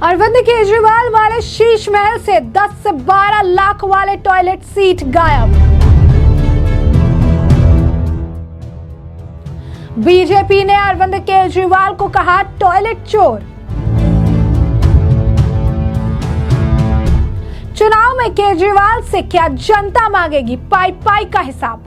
अरविंद केजरीवाल वाले शीश महल से 10 से 12 लाख वाले टॉयलेट सीट गायब। बीजेपी ने अरविंद केजरीवाल को कहा टॉयलेट चोर। चुनाव में केजरीवाल से क्या जनता मांगेगी पाई पाई का हिसाब।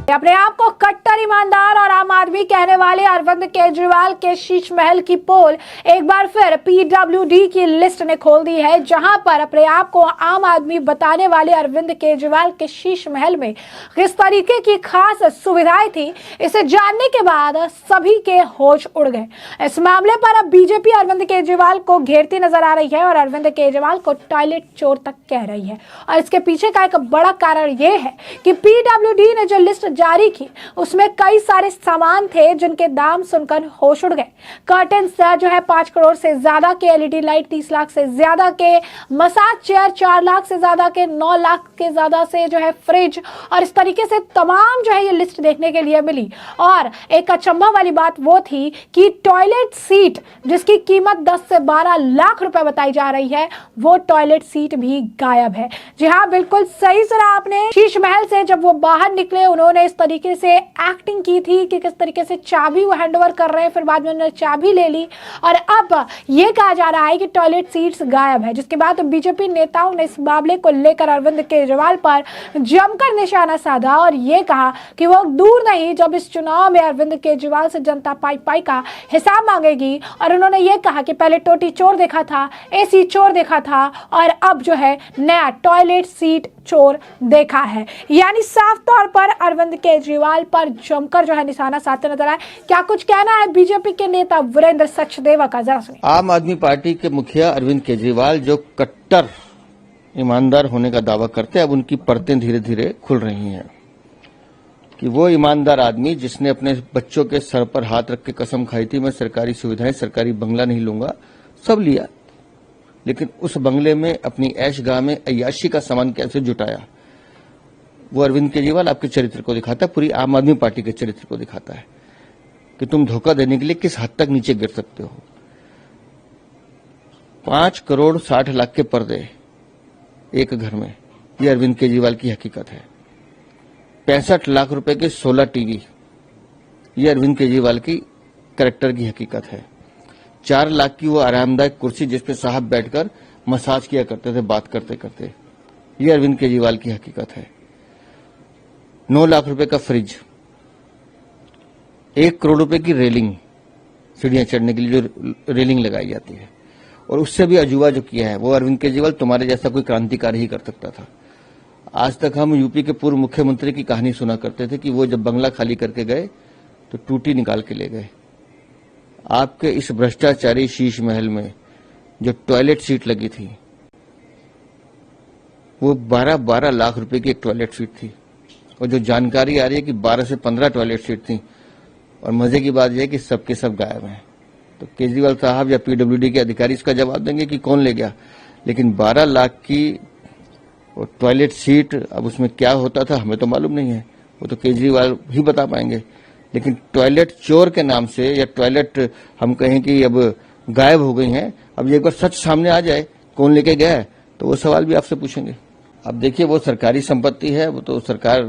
अपने आप को कट्टर ईमानदार और आम आदमी कहने वाले अरविंद केजरीवाल के शीश महल की पोल एक बार फिर पीडब्ल्यूडी की लिस्ट ने खोल दी है, जहां पर अपने आप को आम आदमी बताने वाले अरविंद केजरीवाल के शीश महल में किस तरीके की खास सुविधाएं थी, इसे जानने के बाद सभी के होश उड़ गए। इस मामले पर अब बीजेपी अरविंद केजरीवाल को घेरती नजर आ रही है और अरविंद केजरीवाल को टॉयलेट चोर तक कह रही है। और इसके पीछे का एक बड़ा कारण यह है कि पीडब्ल्यूडी ने जो लिस्ट जारी की उसमें कई सारे सामान थे जिनके दाम सुनकर होश उड़ गए। कर्टन जो है 5 करोड़ से ज्यादा के, एलईडी लाइट 30 लाख से ज्यादा के, मसाज चेयर 4 लाख से ज्यादा के, 9 लाख के ज्यादा से जो है फ्रिज, और इस तरीके से तमाम जो है ये लिस्ट देखने के लिए मिली। और एक अचंभा वाली बात वो थी कि टॉयलेट सीट जिसकी कीमत 10 से 12 लाख रुपए बताई जा रही है, वो टॉयलेट सीट भी गायब है। जी हाँ, बिल्कुल सही सुना आपने। शीश महल से जब वो बाहर निकले उन्होंने इस तरीके से एक्टिंग की थी कि किस तरीके से चाबी वो हैंडओवर कर रहे हैं, फिर बाद में उन्होंने चाबी ले ली और अब ये कहा जा रहा है कि टॉयलेट सीट्स गायब है। जिसके बाद बीजेपी नेताओं ने इस मामले को लेकर अरविंद केजरीवाल पर जमकर निशाना साधा और ये कहा कि वो दूर नहीं, जब इस चुनाव में अरविंद केजरीवाल से जनता पाई पाई का हिसाब मांगेगी। और उन्होंने ये कहा कि पहले टोटी चोर देखा था, एसी चोर देखा था और अब जो है नया टॉयलेट सीट चोर देखा है। यानी साफ तौर पर अरविंद केजरीवाल पर जमकर जो है निशाना साधते नजर आए। क्या कुछ कहना है बीजेपी के नेता वीरेंद्र सचदेवा का, जरा सुनिए। आम आदमी पार्टी के मुखिया अरविंद केजरीवाल जो कट्टर ईमानदार होने का दावा करते हैं, अब उनकी परतें धीरे धीरे खुल रही हैं कि वो ईमानदार आदमी जिसने अपने बच्चों के सर पर हाथ रख के कसम खाई थी मैं सरकारी सुविधाएं, सरकारी बंगला नहीं लूंगा, सब लिया, लेकिन उस बंगले में अपनी ऐशगाह में अय्याशी का सामान कैसे जुटाया, वो अरविंद केजरीवाल आपके चरित्र को दिखाता है, पूरी आम आदमी पार्टी के चरित्र को दिखाता है कि तुम धोखा देने के लिए किस हद तक नीचे गिर सकते हो। 5 करोड़ 60 लाख के पर्दे एक घर में, ये अरविंद केजरीवाल की हकीकत है। 65 लाख रुपए के 16 टीवी, ये अरविंद केजरीवाल की कैरेक्टर की हकीकत है। 4 लाख की वो आरामदायक कुर्सी जिसपे साहब बैठकर मसाज किया करते थे बात करते करते, ये अरविंद केजरीवाल की हकीकत है। 9 लाख रुपए का फ्रिज, 1 करोड़ रुपए की रेलिंग, सीढ़ियां चढ़ने के लिए जो रेलिंग लगाई जाती है, और उससे भी अजूबा जो किया है वो अरविंद केजरीवाल तुम्हारे जैसा कोई क्रांतिकारी ही कर सकता था। आज तक हम यूपी के पूर्व मुख्यमंत्री की कहानी सुना करते थे कि वो जब बंगला खाली करके गए तो टूटी निकाल के ले गए। आपके इस भ्रष्टाचारी शीश महल में जो टॉयलेट सीट लगी थी वो 12-12 लाख रुपए की एक टॉयलेट सीट थी, और जो जानकारी आ रही है कि 12 से 15 टॉयलेट सीट थी, और मजे की बात यह है कि सबके सब गायब हैं। तो केजरीवाल साहब या पीडब्ल्यूडी के अधिकारी इसका जवाब देंगे कि कौन ले गया, लेकिन 12 लाख की वो टॉयलेट सीट, अब उसमें क्या होता था हमें तो मालूम नहीं है, वो तो केजरीवाल ही बता पाएंगे। लेकिन टॉयलेट चोर के नाम से या टॉयलेट हम कहें कि अब गायब हो गई हैं, अब एक बार सच सामने आ जाए कौन लेके गया है तो वो सवाल भी आपसे पूछेंगे। अब देखिए वो सरकारी संपत्ति है, वो तो सरकार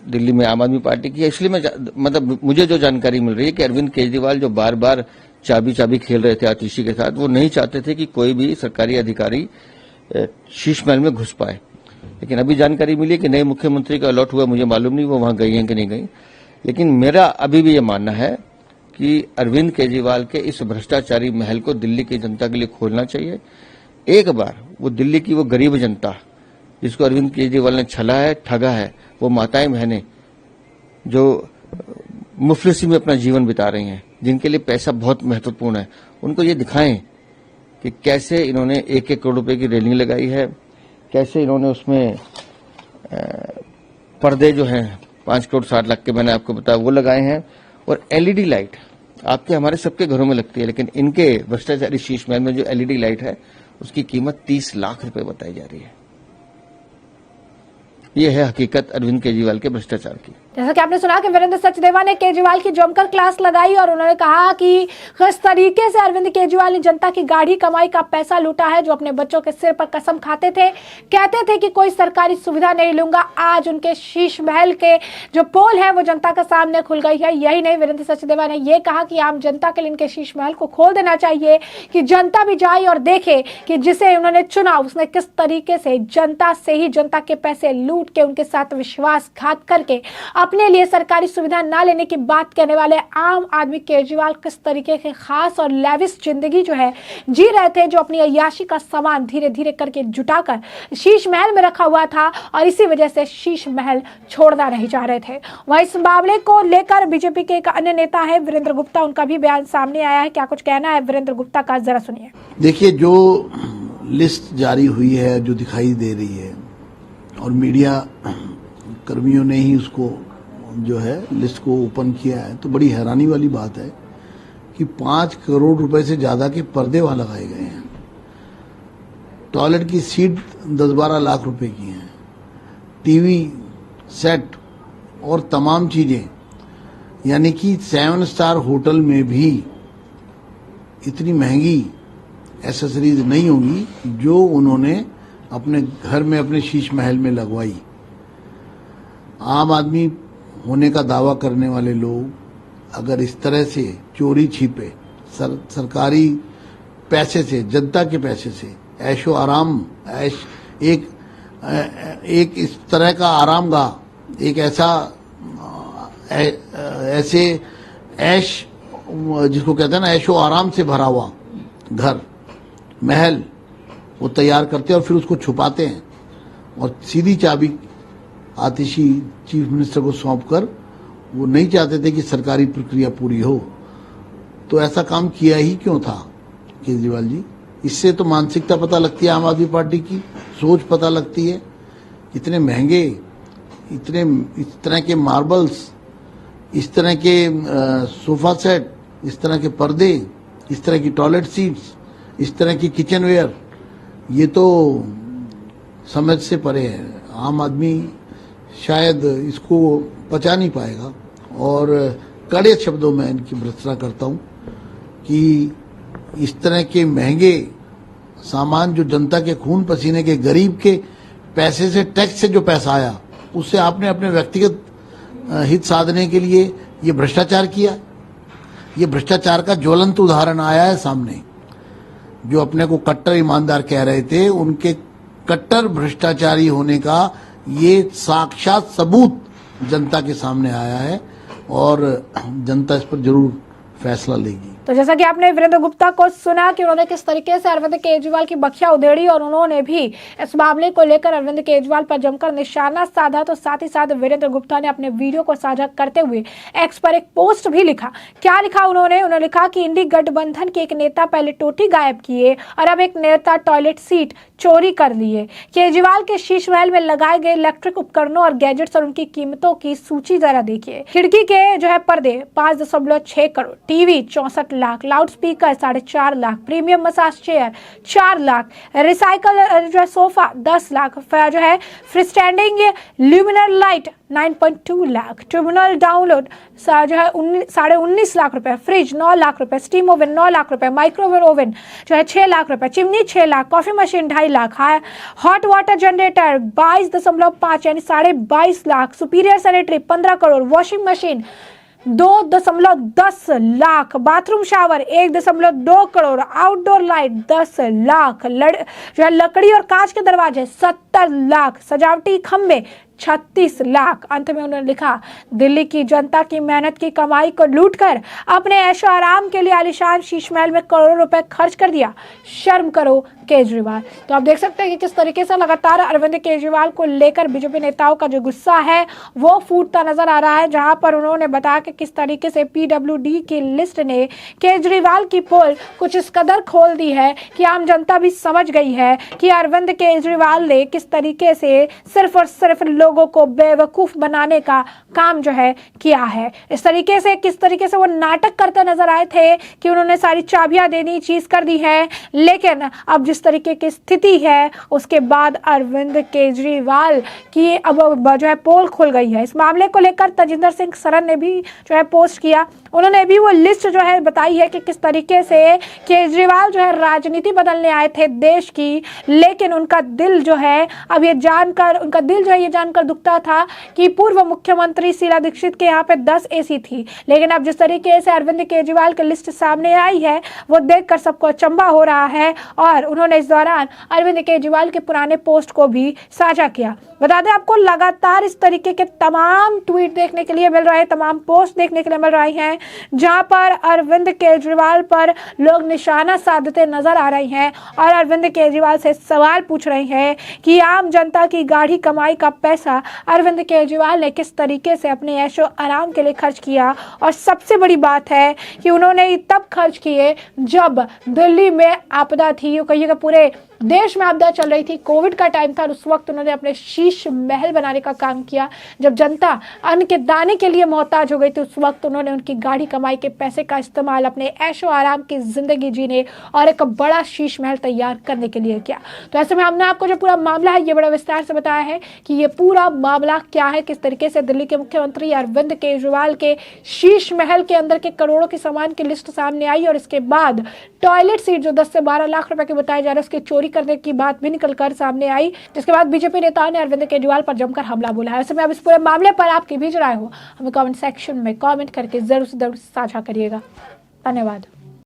दिल्ली में आम आदमी पार्टी की है, इसलिए मतलब मुझे जो जानकारी मिल रही है कि अरविंद केजरीवाल जो बार बार चाबी खेल रहे थे आतिशी के साथ, वो नहीं चाहते थे कि कोई भी सरकारी अधिकारी शीश महल में घुस पाए। लेकिन अभी जानकारी मिली कि नए मुख्यमंत्री का अलॉट हुआ, मुझे मालूम नहीं वो वहां गई हैं कि नहीं गई, लेकिन मेरा अभी भी ये मानना है कि अरविंद केजरीवाल के इस भ्रष्टाचारी महल को दिल्ली की जनता के लिए खोलना चाहिए। एक बार वो दिल्ली की वो गरीब जनता जिसको अरविंद केजरीवाल ने छला है, ठगा है, वो माताएं बहनें जो मुफलिसी में अपना जीवन बिता रही हैं, जिनके लिए पैसा बहुत महत्वपूर्ण है, उनको ये दिखाएं कि कैसे इन्होंने 1-1 करोड़ रुपए की रेलिंग लगाई है, कैसे इन्होंने उसमें पर्दे जो हैं 5 करोड़ 60 लाख के मैंने आपको बताया वो लगाए हैं, और एलईडी लाइट आपके हमारे सबके घरों में लगती है, लेकिन इनके भ्रष्टाचारी शीश महल में जो एलईडी लाइट है उसकी कीमत 30 लाख रुपए बताई जा रही है। ये है हकीकत अरविंद केजरीवाल के भ्रष्टाचार की। जैसा कि आपने सुना कि वीरेंद्र सचदेवा ने केजरीवाल की जमकर क्लास लगाई और उन्होंने कहा कि किस तरीके से अरविंद केजरीवाल ने जनता की गाढ़ी कमाई का पैसा लूटा है, जो अपने बच्चों के सिर पर कसम खाते थे, कहते थे कि कोई सरकारी सुविधा नहीं लूंगा। आज उनके शीश महल के जो पोल है वो जनता के सामने खुल गई है। यही नहीं, वीरेंद्र सचदेवा ने यह कहा कि आम जनता के लिए इनके शीश महल को खोल देना चाहिए कि जनता भी जाए और देखे कि जिसे उन्होंने चुना उसने किस तरीके से जनता से ही जनता के पैसे लूट के उनके साथ विश्वासघात करके अपने लिए सरकारी सुविधा ना लेने की बात करने वाले आम आदमी केजरीवाल किस तरीके के खास और लेविश जिंदगी जो है जी रहे थे, जो अपनी अय्याशी का सामान धीरे धीरे करके जुटाकर शीश महल में रखा हुआ था और इसी वजह से शीश महल छोड़ना नहीं चाह रहे थे। वह इस मामले को लेकर बीजेपी के एक अन्य नेता है वीरेंद्र गुप्ता, उनका भी बयान सामने आया है। क्या कुछ कहना है वीरेंद्र गुप्ता का, जरा सुनिए। देखिए, जो लिस्ट जारी हुई है, जो दिखाई दे रही है, और मीडिया कर्मियों ने ही उसको जो है लिस्ट को ओपन किया है, तो बड़ी हैरानी वाली बात है कि 5 करोड़ रुपए से ज्यादा के पर्दे वहां लगाए गए हैं। टॉयलेट की सीट 10-12 लाख रुपए की है, टीवी सेट और तमाम चीजें, यानी कि 7 स्टार होटल में भी इतनी महंगी एसेसरीज नहीं होंगी जो उन्होंने अपने घर में अपने शीश महल में लगवाई। आम आदमी होने का दावा करने वाले लोग अगर इस तरह से चोरी छिपे सरकारी पैसे से, जनता के पैसे से ऐशो आराम एक इस तरह का आरामगाह, एक ऐसा ऐसे ऐश जिसको कहते हैं ना ऐशो आराम से भरा हुआ घर महल वो तैयार करते हैं और फिर उसको छुपाते हैं और सीधी चाबी आतिशी चीफ मिनिस्टर को सौंपकर, वो नहीं चाहते थे कि सरकारी प्रक्रिया पूरी हो। तो ऐसा काम किया ही क्यों था केजरीवाल जी? इससे तो मानसिकता पता लगती है आम आदमी पार्टी की, सोच पता लगती है। इतने महंगे, इस तरह के मार्बल्स, इस तरह के सोफा सेट, इस तरह के पर्दे, इस तरह की टॉयलेट सीट्स, इस तरह की किचन वेयर, ये तो समझ से परे है। आम आदमी शायद इसको पचा नहीं पाएगा। और कड़े शब्दों में इनकी भर्त्सना करता हूं कि इस तरह के महंगे सामान जो जनता के खून पसीने के, गरीब के पैसे से, टैक्स से जो पैसा आया, उससे आपने अपने व्यक्तिगत हित साधने के लिए ये भ्रष्टाचार किया। ये भ्रष्टाचार का ज्वलंत उदाहरण आया है सामने। जो अपने को कट्टर ईमानदार कह रहे थे, उनके कट्टर भ्रष्टाचारी होने का ये साक्षात सबूत जनता के सामने आया है और जनता इस पर जरूर फैसला लेगी। तो जैसा कि आपने वीरेंद्र गुप्ता को सुना कि उन्होंने किस तरीके से अरविंद केजरीवाल की बखिया उधेड़ी और उन्होंने भी इस मामले को लेकर अरविंद केजरीवाल पर जमकर निशाना साधा। तो साथ ही साथ वीरेंद्र गुप्ता ने अपने वीडियो को साझा करते हुए एक्स पर एक पोस्ट भी लिखा। क्या लिखा उन्होंने लिखा कि इंडी गठबंधन के एक नेता पहले टोटी गायब किए और अब एक नेता टॉयलेट सीट चोरी कर लिए। केजरीवाल के शीश महल में लगाए गए इलेक्ट्रिक उपकरणों और गैजेट्स और उनकी कीमतों की सूची जरा देखिए। खिड़की के जो है पर्दे 5.6 crore, TV 64 lakh, loud speaker 4.5 lakh, premium massage chair 4 lakh, recycle जो है सोफा 10 लाख, जो है free standing luminaire light 9.2 lakh, tribunal download जो है 19.5 लाख रुपए, फ्रिज 9 लाख रुपए, स्टीम ओवन 9 लाख रुपए, माइक्रोवेव ओवन जो है 6 लाख रुपए, chimney 6 lakh, coffee machine 2.5 lakh, hot water generator 22.5 यानी 22.5 lakh, superior sanitary 15 crore, washing machine 2.10 lakh, bathroom shower 1.2 crore, outdoor light 10 lakh, जो है लकड़ी और कांच के दरवाजे 70 लाख, सजावटी खंबे 36 लाख। अंत में उन्होंने लिखा, दिल्ली की जनता की मेहनत की कमाई को लूटकर अपने ऐशो आराम के लिए आलीशान शीश महल में करोड़ों रुपए खर्च कर दिया। शर्म करो केजरीवाल। तो आप देख सकते हैं कि किस तरीके से लगातार अरविंद केजरीवाल को लेकर बीजेपी नेताओं का जो गुस्सा है वो फूटता नजर आ रहा है, जहां पर उन्होंने बताया कि किस तरीके से पीडब्ल्यूडी की लिस्ट ने केजरीवाल की पोल कुछ इस कदर खोल दी है कि आम जनता भी समझ गई है कि अरविंद केजरीवाल ने किस तरीके से सिर्फ और सिर्फ लोगों को बेवकूफ बनाने का काम जो है किया है। इस तरीके से किस तरीके से वो नाटक करते नजर आए थे कि उन्होंने सारी चाबियां देनी चीज कर दी है, लेकिन अब जिस तरीके की स्थिति है उसके बाद अरविंद केजरीवाल की अब जो है पोल खुल गई है। इस मामले को लेकर तजिंदर सिंह सरन ने भी जो है पोस्ट किया। उन्होंने भी वो लिस्ट जो है बताई है कि किस तरीके से केजरीवाल जो है राजनीति बदलने आए थे देश की, लेकिन उनका दिल जो है अब ये जानकर दुखता था कि पूर्व मुख्यमंत्री शीला दीक्षित के यहाँ पे 10 एसी थी, लेकिन अब जिस तरीके से अरविंद केजरीवाल की लिस्ट सामने आई है वो देखकर सबको अचंभा हो रहा है। और उन्होंने इस दौरान अरविंद केजरीवाल के पुराने पोस्ट को भी साझा किया। बता दें आपको, लगातार इस तरीके के तमाम ट्वीट देखने के लिए मिल रहे हैं, तमाम पोस्ट देखने के लिए मिल रही हैं जहां पर अरविंद केजरीवाल पर लोग निशाना साधते नजर आ रहे हैं और अरविंद केजरीवाल से सवाल पूछ रहे हैं कि आम जनता की गाढ़ी कमाई का पैसा अरविंद केजरीवाल ने किस तरीके से अपने ऐशो आराम के लिए खर्च किया। और सबसे बड़ी बात है कि उन्होंने तब खर्च किए जब दिल्ली में आपदा थी, कहिएगा पूरे देश में आपदा चल रही थी, कोविड का टाइम था और उस वक्त उन्होंने अपने शीश महल बनाने का काम किया। जब जनता अन्न के दाने के लिए मोहताज हो गई थी उस वक्त उन्होंने उनकी गाड़ी कमाई के पैसे का इस्तेमाल अपने ऐशो आराम की जिंदगी जीने और एक बड़ा शीश महल तैयार करने के लिए किया। तो ऐसे में हमने आपको जो पूरा मामला है ये बड़ा विस्तार से बताया है कि ये पूरा मामला क्या है, किस तरीके से दिल्ली के मुख्यमंत्री अरविंद केजरीवाल के शीश महल के अंदर के करोड़ों के सामान की लिस्ट सामने आई और इसके बाद टॉयलेट सीट जो 10 से 12 लाख रुपए की बताया जा रहा है उसकी चोरी करने की बात भी निकलकर सामने आई, जिसके बाद बीजेपी नेताओं ने अरविंद केजरीवाल पर जमकर हमला बोला है। ऐसे में अब इस पूरे मामले पर आपकी भी राय हो हमें कमेंट सेक्शन में कमेंट करके जरूर से जरूर साझा करिएगा। धन्यवाद।